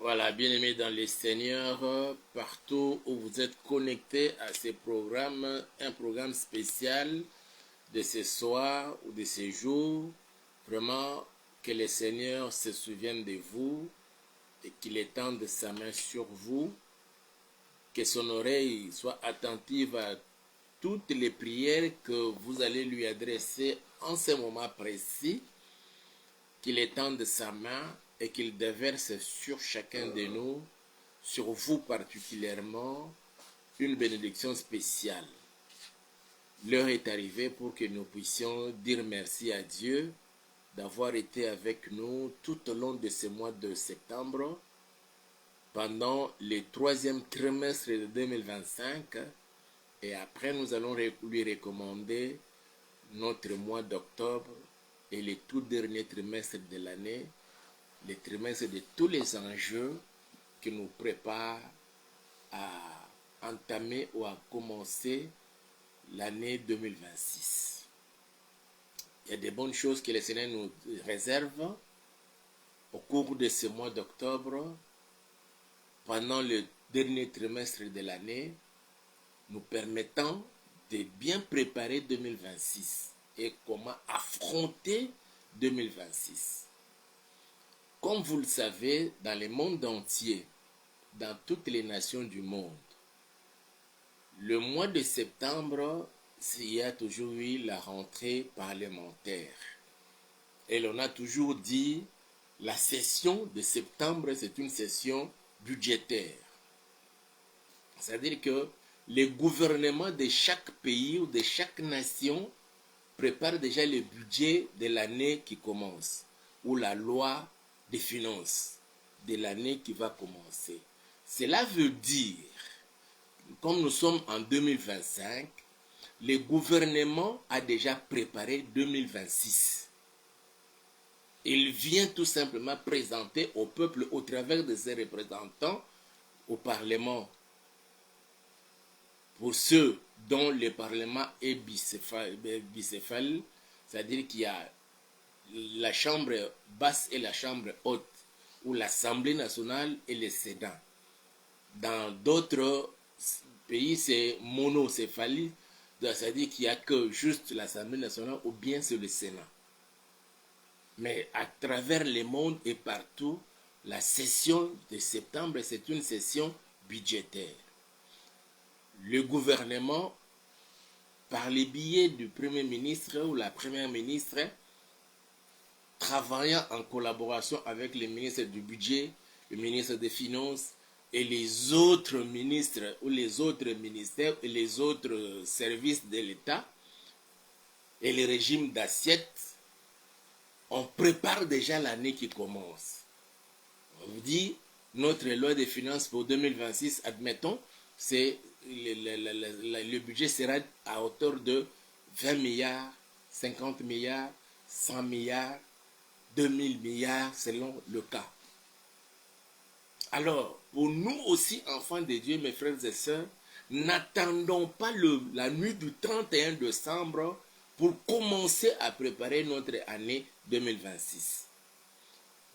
Voilà, bien-aimés dans les Seigneurs, partout où vous êtes connectés à ce programme, un programme spécial de ce soir ou de ce jour, vraiment que le Seigneur se souvienne de vous et qu'il étende sa main sur vous, que son oreille soit attentive à toutes les prières que vous allez lui adresser en ce moment précis, qu'il étende sa main et qu'il déverse sur chacun de nous, sur vous particulièrement, une bénédiction spéciale. L'heure est arrivée pour que nous puissions dire merci à Dieu d'avoir été avec nous tout au long de ce mois de septembre, pendant le troisième trimestre de 2025, et après nous allons lui recommander notre mois d'octobre et le tout dernier trimestre de l'année, le trimestre de tous les enjeux qui nous préparent à entamer ou à commencer l'année 2026. Il y a des bonnes choses que le Seigneur nous réserve au cours de ce mois d'octobre, pendant le dernier trimestre de l'année, nous permettant de bien préparer 2026 et comment affronter 2026. Comme vous le savez, dans le monde entier, dans toutes les nations du monde, le mois de septembre, il y a toujours eu la rentrée parlementaire. Et l'on a toujours dit, la session de septembre, c'est une session budgétaire. C'est-à-dire que les gouvernements de chaque pays ou de chaque nation préparent déjà le budget de l'année qui commence, ou la loi des finances de l'année qui va commencer. Cela veut dire, comme nous sommes en 2025, le gouvernement a déjà préparé 2026. Il vient tout simplement présenter au peuple, au travers de ses représentants, au Parlement. Pour ceux dont le Parlement est bicéphale, c'est-à-dire qu'il y a la chambre basse et la chambre haute, ou l'Assemblée nationale et le Sénat. Dans d'autres pays, c'est monocéphalie, c'est-à-dire qu'il n'y a que juste l'Assemblée nationale ou bien c'est le Sénat. Mais à travers le monde et partout, la session de septembre, c'est une session budgétaire. Le gouvernement, par les billets du Premier ministre ou la Première ministre, travaillant en collaboration avec le ministre du Budget, le ministre des Finances et les autres ministres ou les autres ministères et les autres services de l'État et les régimes d'assiette, on prépare déjà l'année qui commence. On vous dit, notre loi des finances pour 2026, admettons, c'est le budget sera à hauteur de 20 milliards, 50 milliards, 100 milliards, 2000 milliards selon le cas. Alors, pour nous aussi, enfants de Dieu, mes frères et sœurs, n'attendons pas la nuit du 31 décembre pour commencer à préparer notre année 2026.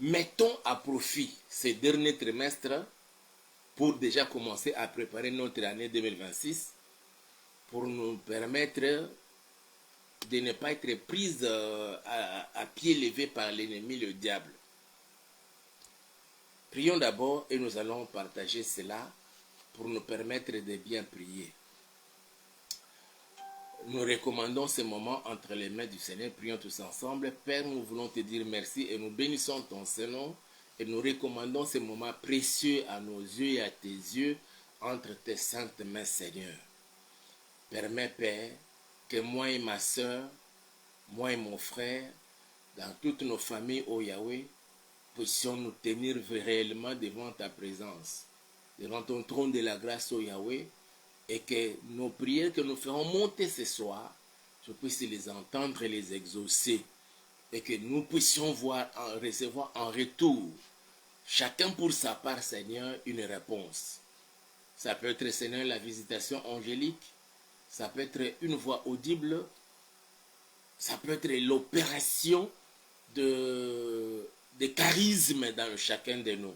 Mettons à profit ces derniers trimestres pour déjà commencer à préparer notre année 2026 pour nous permettre de ne pas être pris à pied levé par l'ennemi, le diable. Prions d'abord et nous allons partager cela pour nous permettre de bien prier. Nous recommandons ce moment entre les mains du Seigneur. Prions tous ensemble. Père, nous voulons te dire merci et nous bénissons ton Saint-Nom et nous recommandons ce moment précieux à nos yeux et à tes yeux entre tes saintes mains, Seigneur. Permets, Père, que moi et ma soeur, moi et mon frère, dans toutes nos familles, ô Yahweh, puissions nous tenir réellement devant ta présence, devant ton trône de la grâce, ô Yahweh, et que nos prières que nous ferons monter ce soir, je puisse les entendre et les exaucer, et que nous puissions recevoir en retour, chacun pour sa part, Seigneur, une réponse. Ça peut être, Seigneur, la visitation angélique, ça peut être une voix audible, ça peut être l'opération de charisme dans chacun de nous.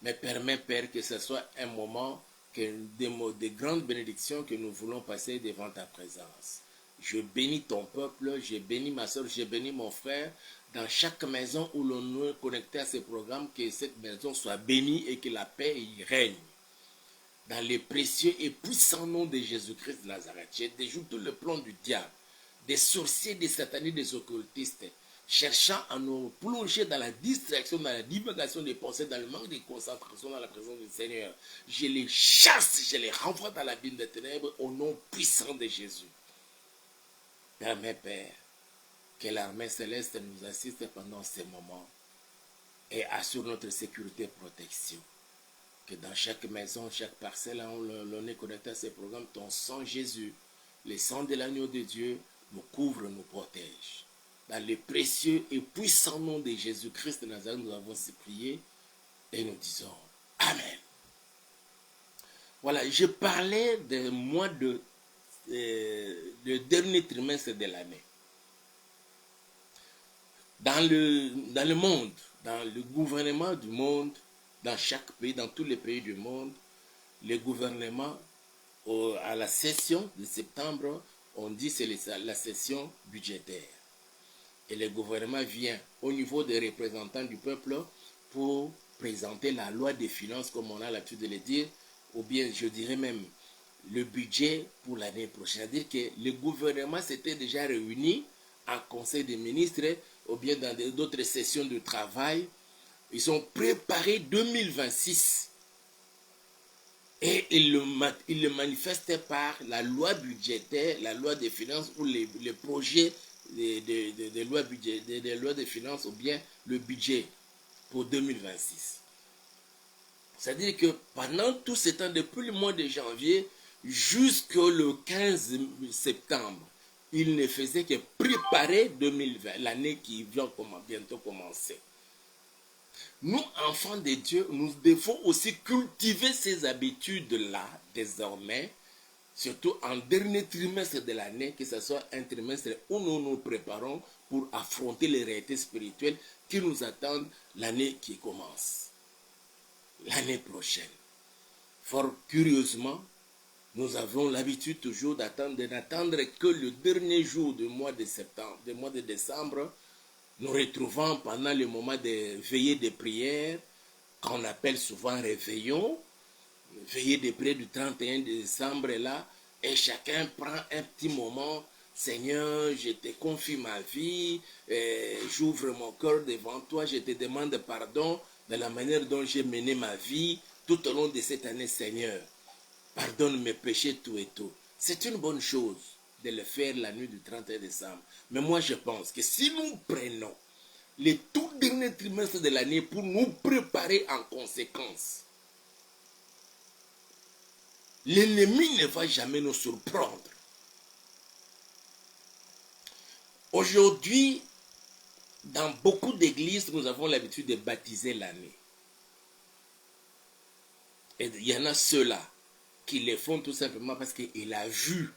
Mais permets, Père, que ce soit un moment, de grandes bénédictions que nous voulons passer devant ta présence. Je bénis ton peuple, je bénis ma soeur, je bénis mon frère. Dans chaque maison où l'on est connecté à ce programme, que cette maison soit bénie et que la paix y règne. Dans le précieux et puissant nom de Jésus-Christ de Nazareth, je déjoue tout le plan du diable, des sorciers, des satanistes, des occultistes, cherchant à nous plonger dans la distraction, dans la divagation des pensées, dans le manque de concentration dans la présence du Seigneur. Je les chasse, je les renvoie dans la ville des ténèbres au nom puissant de Jésus. Permets, Père, que l'armée céleste nous assiste pendant ces moments et assure notre sécurité et protection. Que dans chaque maison, chaque parcelle où l'on est connecté à ces programmes, ton sang Jésus, le sang de l'agneau de Dieu, nous couvre, nous protège. Dans le précieux et puissant nom de Jésus-Christ de Nazareth, nous avons prié et nous disons Amen. Voilà, je parlais de mois de dernier trimestre de l'année. Dans le monde, dans le gouvernement du monde, dans chaque pays, dans tous les pays du monde, les gouvernements, à la session de septembre, on dit que c'est la session budgétaire. Et le gouvernement vient au niveau des représentants du peuple pour présenter la loi des finances, comme on a l'habitude de le dire, ou bien je dirais même le budget pour l'année prochaine. C'est-à-dire que le gouvernement s'était déjà réuni en conseil des ministres ou bien dans d'autres sessions de travail. Ils ont préparé 2026 et ils le manifestent par la loi budgétaire, la loi des finances ou les projets des lois budgétaires, des lois des finances ou bien le budget pour 2026. C'est-à-dire que pendant tout ce temps, depuis le mois de janvier jusqu'au 15 septembre, il ne faisait que préparer 2020, l'année qui vient bientôt commencer. Nous, enfants de Dieu, nous devons aussi cultiver ces habitudes-là désormais, surtout en dernier trimestre de l'année, que ce soit un trimestre où nous nous préparons pour affronter les réalités spirituelles qui nous attendent l'année qui commence, l'année prochaine. Fort curieusement, nous avons l'habitude toujours d'attendre que le dernier jour du mois de septembre, du mois de décembre, nous retrouvons pendant le moment de veillée de prière, qu'on appelle souvent réveillon, veillée de prière du 31 décembre là, et chacun prend un petit moment. Seigneur, je te confie ma vie, j'ouvre mon cœur devant toi, je te demande pardon de la manière dont j'ai mené ma vie tout au long de cette année, Seigneur. Pardonne mes péchés tout et tout. C'est une bonne chose de le faire la nuit du 31 décembre. Mais moi, je pense que si nous prenons les tout derniers trimestres de l'année pour nous préparer en conséquence, l'ennemi ne va jamais nous surprendre. Aujourd'hui, dans beaucoup d'églises, nous avons l'habitude de baptiser l'année. Et il y en a ceux-là qui le font tout simplement parce qu'il a vu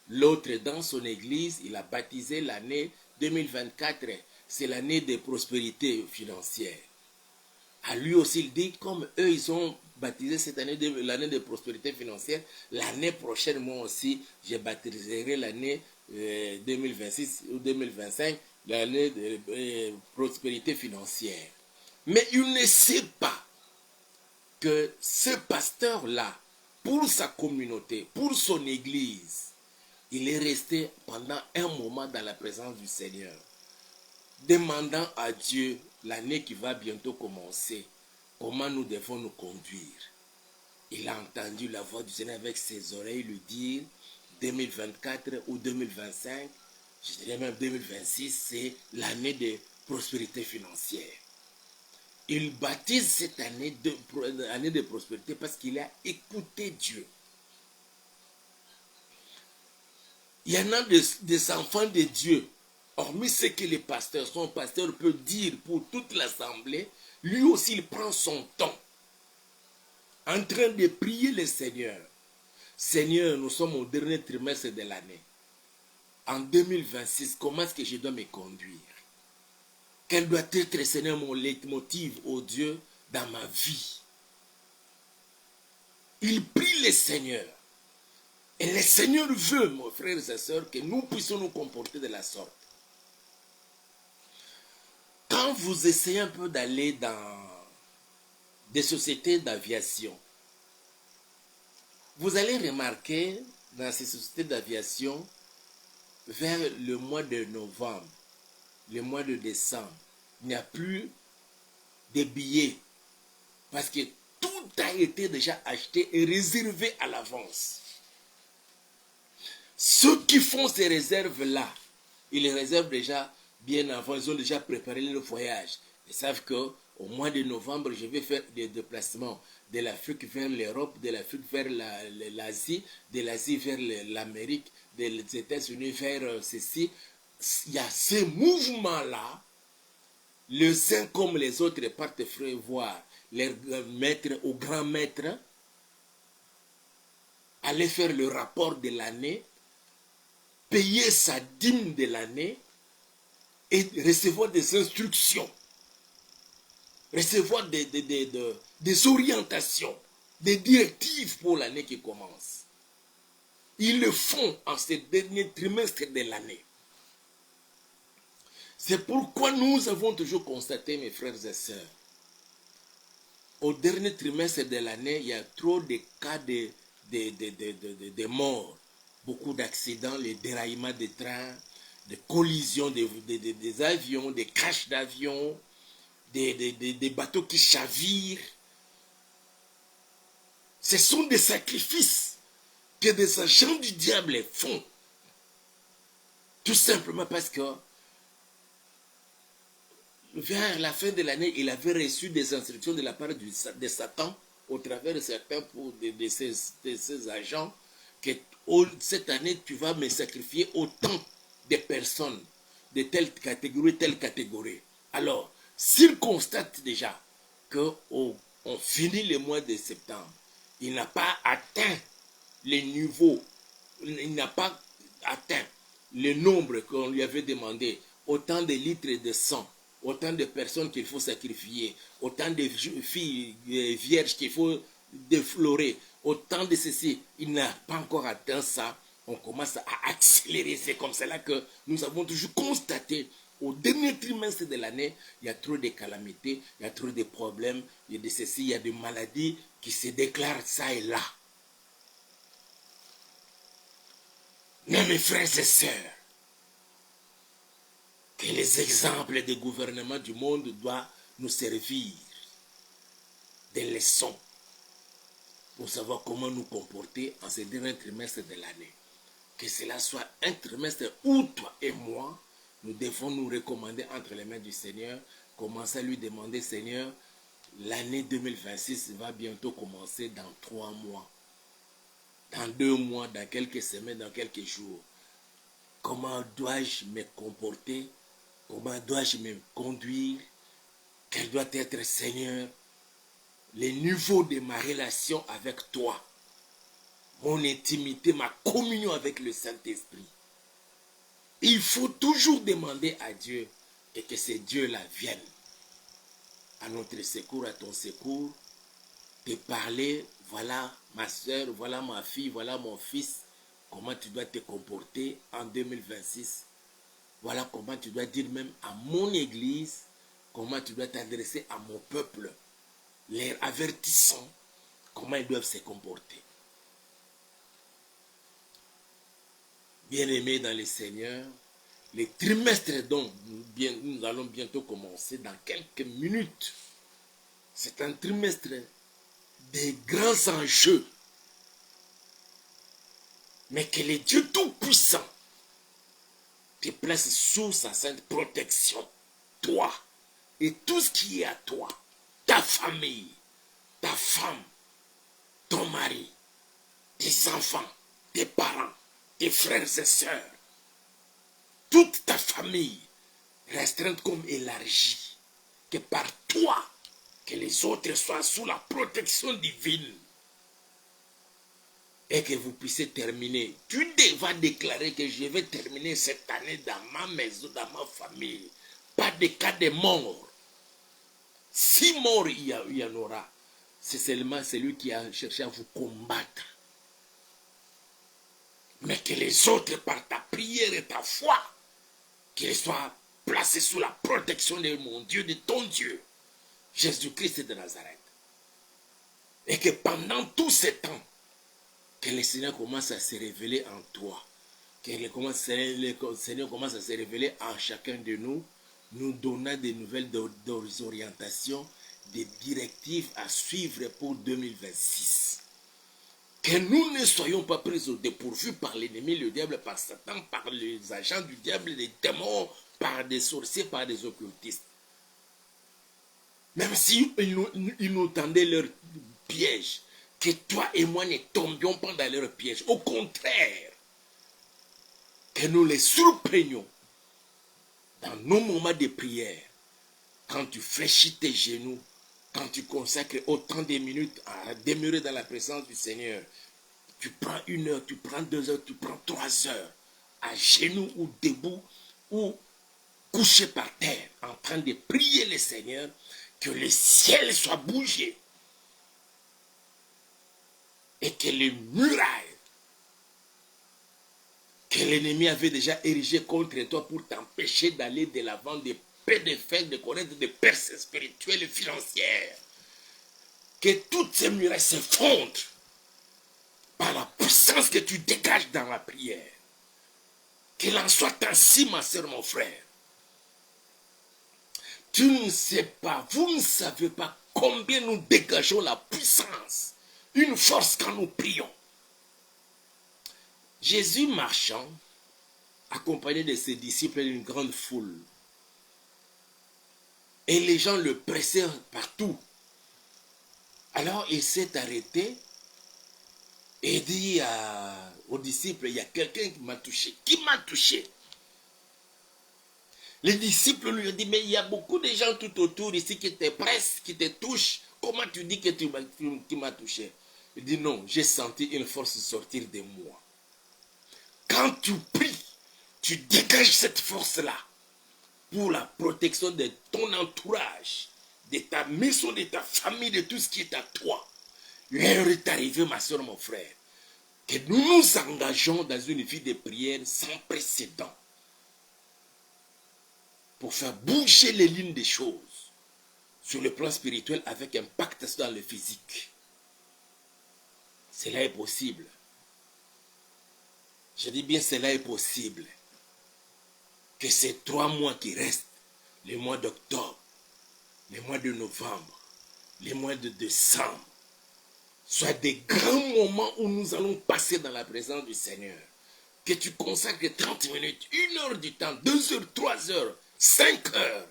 l'autre dans son église, il a baptisé l'année 2024, c'est l'année de prospérité financière. À lui aussi, il dit, comme eux, ils ont baptisé cette année l'année de prospérité financière, l'année prochaine, moi aussi, je baptiserai l'année 2026 ou 2025, l'année de prospérité financière. Mais il ne sait pas que ce pasteur-là, pour sa communauté, pour son église, il est resté pendant un moment dans la présence du Seigneur, demandant à Dieu l'année qui va bientôt commencer, comment nous devons nous conduire. Il a entendu la voix du Seigneur avec ses oreilles lui dire 2024 ou 2025, je dirais même 2026, c'est l'année de prospérité financière. Il baptise cette année de prospérité parce qu'il a écouté Dieu. Il y en a des enfants de Dieu, hormis ce que les pasteurs, son pasteur peut dire pour toute l'assemblée, lui aussi il prend son temps en train de prier le Seigneur. Seigneur, nous sommes au dernier trimestre de l'année. En 2026, comment est-ce que je dois me conduire? Quel doit être, Seigneur, mon leitmotiv, oh Dieu, dans ma vie? Il prie le Seigneur. Et le Seigneur veut, mes frères et sœurs, que nous puissions nous comporter de la sorte. Quand vous essayez un peu d'aller dans des sociétés d'aviation, vous allez remarquer dans ces sociétés d'aviation, vers le mois de novembre, le mois de décembre, il n'y a plus de billets parce que tout a été déjà acheté et réservé à l'avance. Ceux qui font ces réserves-là, ils les réservent déjà bien avant, ils ont déjà préparé le voyage. Ils savent qu'au mois de novembre, je vais faire des déplacements de l'Afrique vers l'Europe, de l'Afrique vers l'Asie, de l'Asie vers l'Amérique, des États-Unis vers ceci. Il y a ces mouvements-là, les uns comme les autres partent voir leurs maîtres ou grands maîtres, aller faire le rapport de l'année, payer sa dîme de l'année et recevoir des instructions, recevoir des orientations, des directives pour l'année qui commence. Ils le font en ce dernier trimestre de l'année. C'est pourquoi nous avons toujours constaté, mes frères et sœurs, au dernier trimestre de l'année, il y a trop de cas de morts, beaucoup d'accidents, les déraillements des trains, des collisions des avions, des crashs d'avions, des bateaux qui chavirent. Ce sont des sacrifices que des agents du diable font. Tout simplement parce que vers la fin de l'année, il avait reçu des instructions de la part de Satan au travers de certains de ces agents que cette année, tu vas me sacrifier autant de personnes de telle catégorie. Alors, s'il constate déjà qu'on finit le mois de septembre, il n'a pas atteint les niveaux, il n'a pas atteint le nombre qu'on lui avait demandé, autant de litres de sang, autant de personnes qu'il faut sacrifier, autant de filles vierges qu'il faut déflorer, autant de ceci, il n'a pas encore atteint ça, on commence à accélérer. C'est comme cela que nous avons toujours constaté au dernier trimestre de l'année, il y a trop de calamités, il y a trop de problèmes, il y a de ceci, il y a des maladies qui se déclarent ça et là. Mais mes frères et sœurs, que les exemples des gouvernements du monde doivent nous servir des leçons pour savoir comment nous comporter en ce dernier trimestre de l'année. Que cela soit un trimestre où toi et moi, nous devons nous recommander entre les mains du Seigneur, commencer à lui demander, Seigneur, l'année 2026 va bientôt commencer dans 3 mois, dans 2 mois, dans quelques semaines, dans quelques jours. Comment dois-je me comporter? Comment dois-je me conduire? Quel doit être, Seigneur, le niveau de ma relation avec toi, mon intimité, ma communion avec le Saint-Esprit? Il faut toujours demander à Dieu et que ce Dieu-là vienne à notre secours, à ton secours, te parler, voilà ma soeur, voilà ma fille, voilà mon fils, comment tu dois te comporter en 2026. Voilà comment tu dois dire même à mon église, comment tu dois t'adresser à mon peuple, les avertissant comment ils doivent se comporter. Bien-aimés dans le Seigneur, les trimestres dont nous allons bientôt commencer dans quelques minutes, c'est un trimestre des grands enjeux, mais que le Dieu Tout-Puissant te place sous sa sainte protection, toi et tout ce qui est à toi, ta famille, ta femme, ton mari, tes enfants, tes parents, tes frères et sœurs, toute ta famille, restreinte comme élargie, que par toi, que les autres soient sous la protection divine et que vous puissiez terminer. Tu vas déclarer que je vais terminer cette année dans ma maison, dans ma famille. Pas de cas de mort. Si mort il y en aura, c'est seulement celui qui a cherché à vous combattre. Mais que les autres, par ta prière et ta foi, qu'ils soient placés sous la protection de mon Dieu, de ton Dieu, Jésus-Christ de Nazareth. Et que pendant tout ce temps, que le Seigneur commence à se révéler en toi. Que le Seigneur commence à se révéler en chacun de nous, nous donnant des nouvelles d'orientation, des directives à suivre pour 2026. Que nous ne soyons pas pris au dépourvu par l'ennemi, le diable, par Satan, par les agents du diable, les démons, par des sorciers, par des occultistes. Même si ils nous tendaient leur piège, que toi et moi ne tombions pas dans leur piège. Au contraire, que nous les surprenions dans nos moments de prière. Quand tu fléchis tes genoux, quand tu consacres autant de minutes à demeurer dans la présence du Seigneur, tu prends 1 heure, tu prends 2 heures, tu prends 3 heures, à genoux ou debout, ou couché par terre, en train de prier le Seigneur, que le ciel soit bougé, et que les murailles que l'ennemi avait déjà érigées contre toi pour t'empêcher d'aller de l'avant, de paix, de fête, de connaître des percées spirituelles et financières, que toutes ces murailles s'effondrent par la puissance que tu dégages dans la prière. Qu'il en soit ainsi, ma soeur, mon frère. Tu ne sais pas, vous ne savez pas combien nous dégageons la puissance, une force quand nous prions. Jésus marchant, accompagné de ses disciples et d'une grande foule, et les gens le pressaient partout. Alors il s'est arrêté et dit aux disciples, il y a quelqu'un qui m'a touché. Qui m'a touché? Les disciples lui ont dit, mais il y a beaucoup de gens tout autour ici qui te pressent, qui te touchent. Comment tu dis que tu m'as touché? Il dit, non, j'ai senti une force sortir de moi. Quand tu pries, tu dégages cette force-là pour la protection de ton entourage, de ta maison, de ta famille, de tout ce qui est à toi. L'heure est arrivée, ma soeur, mon frère, que nous nous engageons dans une vie de prière sans précédent pour faire bouger les lignes des choses sur le plan spirituel avec impact dans le physique. Cela est possible. Je dis bien cela est possible. Que ces 3 mois qui restent, les mois d'octobre, les mois de novembre, les mois de décembre, soient des grands moments où nous allons passer dans la présence du Seigneur. Que tu consacres 30 minutes, 1 heure du temps, 2 heures, 3 heures, 5 heures,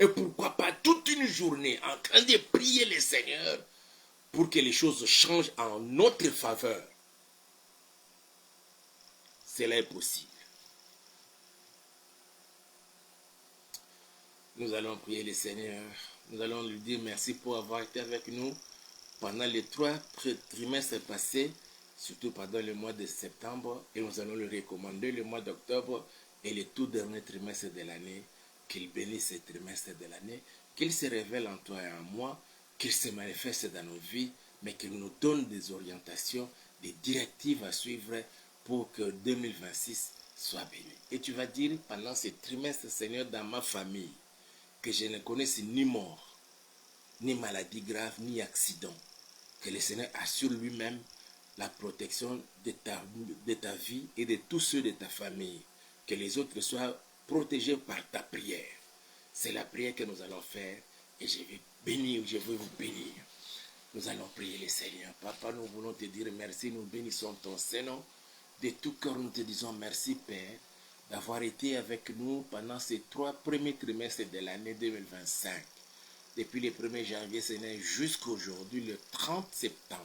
et pourquoi pas toute une journée en train de prier le Seigneur pour que les choses changent en notre faveur. Cela est possible. Nous allons prier le Seigneur. Nous allons lui dire merci pour avoir été avec nous pendant les 3 trimestres passés, surtout pendant le mois de septembre, et nous allons lui recommander le mois d'octobre et le tout dernier trimestre de l'année. Qu'il bénisse ce trimestre de l'année, qu'il se révèle en toi et en moi, qu'il se manifeste dans nos vies, mais qu'il nous donne des orientations, des directives à suivre pour que 2026 soit béni. Et tu vas dire pendant ce trimestre, Seigneur, dans ma famille, que je ne connaisse ni mort, ni maladie grave, ni accident. Que le Seigneur assure lui-même la protection de ta vie et de tous ceux de ta famille. Que les autres soient protégés par ta prière. C'est la prière que nous allons faire et je veux vous bénir. Nous allons prier le Seigneur. Papa, nous voulons te dire merci, nous bénissons ton Saint-Nom. De tout cœur, nous te disons merci, Père, d'avoir été avec nous pendant ces 3 premiers trimestres de l'année 2025. Depuis le 1er janvier, Seigneur, jusqu'à aujourd'hui, le 30 septembre,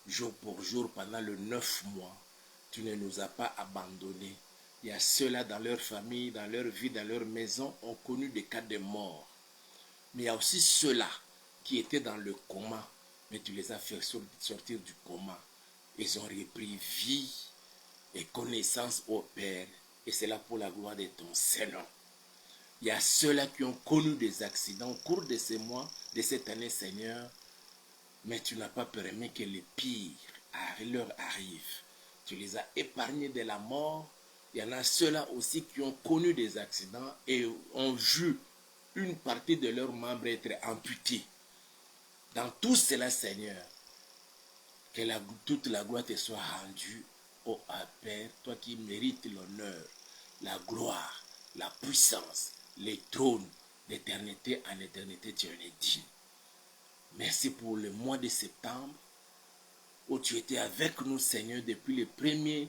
jour pour jour, pendant le 9 mois, tu ne nous as pas abandonnés. Il y a ceux-là dans leur famille, dans leur vie, dans leur maison, ont connu des cas de mort. Mais il y a aussi ceux-là qui étaient dans le coma, mais tu les as fait sortir du coma. Ils ont repris vie et connaissance au Père, et c'est là pour la gloire de ton Saint-Nom. Il y a ceux-là qui ont connu des accidents au cours de ces mois, de cette année, Seigneur, mais tu n'as pas permis que les pires leur arrivent. Tu les as épargnés de la mort. Il y en a ceux-là aussi qui ont connu des accidents et ont vu une partie de leurs membres être amputés. Dans tout cela, Seigneur, que toute la gloire te soit rendue, ô Père, toi qui mérites l'honneur, la gloire, la puissance, les trônes d'éternité en éternité, tu en es digne. Merci pour le mois de septembre, où tu étais avec nous, Seigneur, depuis le 1er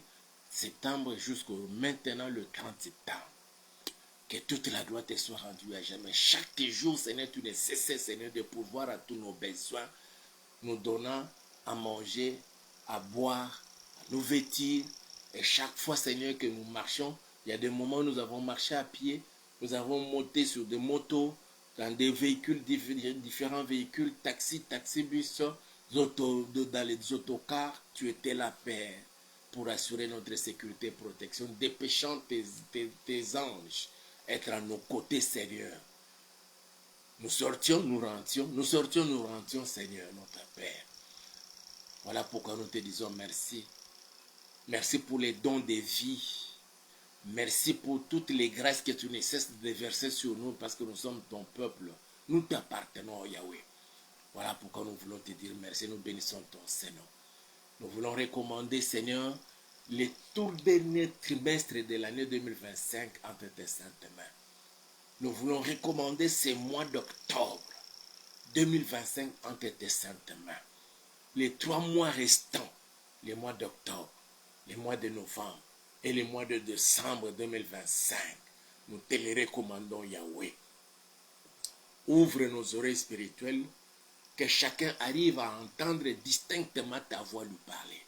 septembre jusqu'au maintenant, le 30 septembre. Que toute la gloire te soit rendue à jamais. Chaque jour, Seigneur, tu ne cesses, Seigneur, de pourvoir à tous nos besoins, nous donnant à manger, à boire, à nous vêtir. Et chaque fois, Seigneur, que nous marchons, il y a des moments où nous avons marché à pied, nous avons monté sur des motos, dans des véhicules, différents véhicules, taxibus, dans les autocars. Tu étais là, Père, pour assurer notre sécurité et protection, dépêchant tes anges être à nos côtés, Seigneur. Nous sortions, nous rentions, Seigneur, notre Père. Voilà pourquoi nous te disons merci. Merci pour les dons de vie. Merci pour toutes les grâces que tu ne cesses de verser sur nous parce que nous sommes ton peuple. Nous t'appartenons, Yahweh. Voilà pourquoi nous voulons te dire merci. Nous bénissons ton Seigneur. Nous voulons recommander, Seigneur, les tout derniers trimestres de l'année 2025 entre tes saintes mains. Nous voulons recommander ces mois d'octobre 2025 entre tes saintes mains. Les 3 mois restants, les mois d'octobre, les mois de novembre et les mois de décembre 2025, nous te les recommandons, Yahweh. Ouvre nos oreilles spirituelles, que chacun arrive à entendre distinctement ta voix lui parler.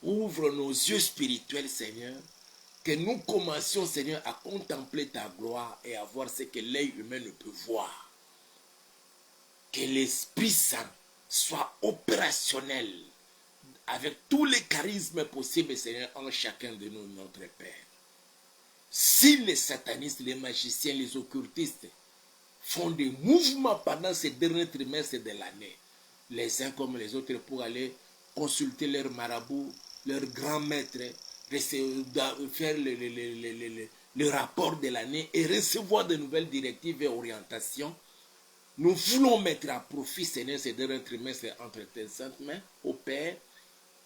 Ouvre nos yeux spirituels, Seigneur, que nous commencions, Seigneur, à contempler ta gloire et à voir ce que l'œil humain ne peut voir. Que l'Esprit Saint soit opérationnel avec tous les charismes possibles, Seigneur, en chacun de nous, notre Père. Si les satanistes, les magiciens, les occultistes font des mouvements pendant ces derniers trimestres de l'année, les uns comme les autres, pour aller consulter leur marabout, leur grand maître, faire le rapport de l'année et recevoir de nouvelles directives et orientations, nous voulons mettre à profit, Seigneur, ces derniers trimestres entre tes saintes mains, au Père.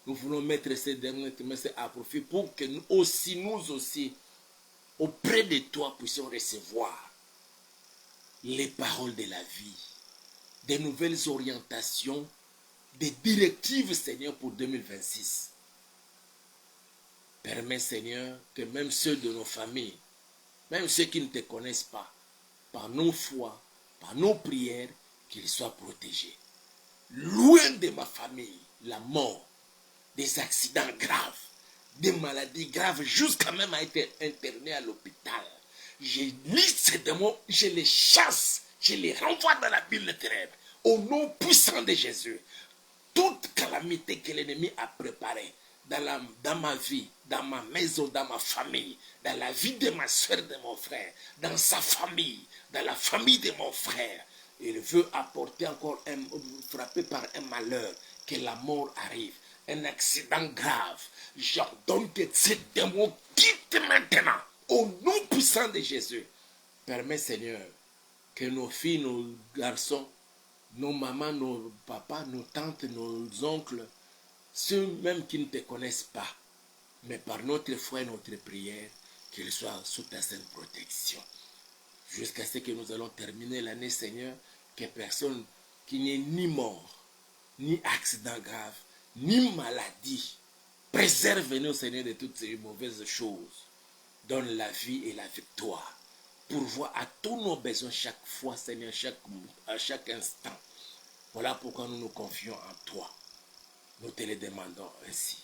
Nous voulons mettre ces derniers trimestres à profit pour que nous aussi, auprès de toi, puissions recevoir les paroles de la vie, des nouvelles orientations, des directives, Seigneur, pour 2026. Permets, Seigneur, que même ceux de nos familles, même ceux qui ne te connaissent pas, par nos foi, par nos prières, qu'ils soient protégés. Loin de ma famille, la mort, des accidents graves, des maladies graves, jusqu'à même à être interné à l'hôpital. Je lis ces démons, je les chasse, je les renvoie dans la ville de ténèbres. Au nom puissant de Jésus, toute calamité que l'ennemi a préparée dans ma vie, dans ma maison, dans ma famille, dans la vie de ma soeur, de mon frère, dans sa famille, dans la famille de mon frère, il veut apporter encore frapper par un malheur, que la mort arrive, un accident grave. J'ordonne que ces démons quittent maintenant, au nom puissant de Jésus. Permets, Seigneur, que nos filles, nos garçons, nos mamans, nos papas, nos tantes, nos oncles, ceux même qui ne te connaissent pas, mais par notre foi et notre prière, qu'ils soient sous ta sainte protection. Jusqu'à ce que nous allons terminer l'année, Seigneur, que personne qui n'ait ni mort, ni accident grave, ni maladie, préserve-nous, Seigneur, de toutes ces mauvaises choses. Donne la vie et la victoire. Pourvois à tous nos besoins chaque fois, Seigneur, à chaque instant. Voilà pourquoi nous nous confions en toi. Nous te le demandons ainsi.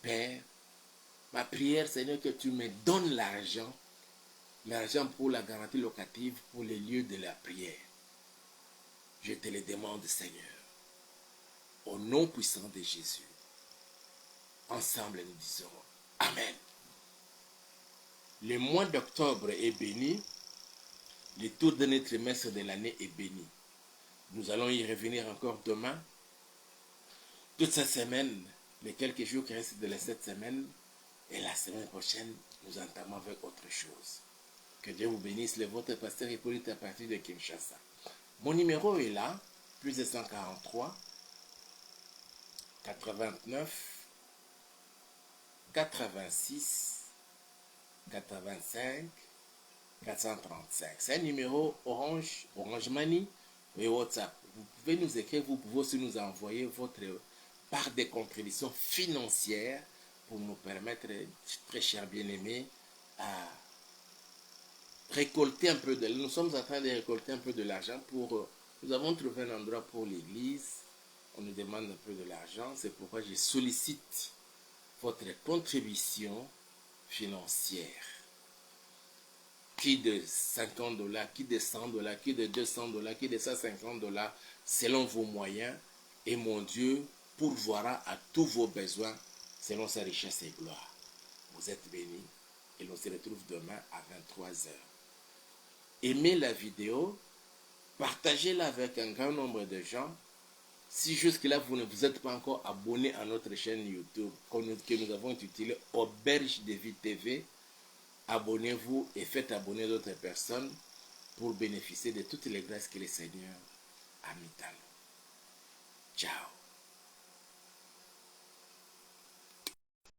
Père, ma prière, Seigneur, que tu me donnes l'argent pour la garantie locative, pour les lieux de la prière. Je te le demande, Seigneur, au nom puissant de Jésus. Ensemble, nous disons Amen. Le mois d'octobre est béni, le tout dernier trimestre de l'année est béni. Nous allons y revenir encore demain. Toute cette semaine, les quelques jours qui restent de cette semaine, et la semaine prochaine, nous entamons avec autre chose. Que Dieu vous bénisse, le votre pasteur Hippolyte à partir de Kinshasa. Mon numéro est là, plus de 143 89 86 85 435. C'est un numéro Orange Money et WhatsApp. Vous pouvez nous écrire, vous pouvez aussi nous envoyer votre part des contributions financières pour nous permettre, très chers bien-aimés, à récolter un peu de l'argent. Nous sommes en train de récolter un peu de l'argent pour... nous avons trouvé un endroit pour l'église. On nous demande un peu de l'argent. C'est pourquoi je sollicite votre contribution financière. Qui de $50, qui de $100, qui de $200, qui de $150, selon vos moyens. Et mon Dieu pourvoira à tous vos besoins selon sa richesse et gloire. Vous êtes bénis et l'on se retrouve demain à 23h. Aimez la vidéo, partagez-la avec un grand nombre de gens. Si jusque-là vous ne vous êtes pas encore abonné à notre chaîne YouTube que nous avons intitulée Auberge de Vie TV, abonnez-vous et faites abonner d'autres personnes pour bénéficier de toutes les grâces que le Seigneur a mis à nous. Ciao.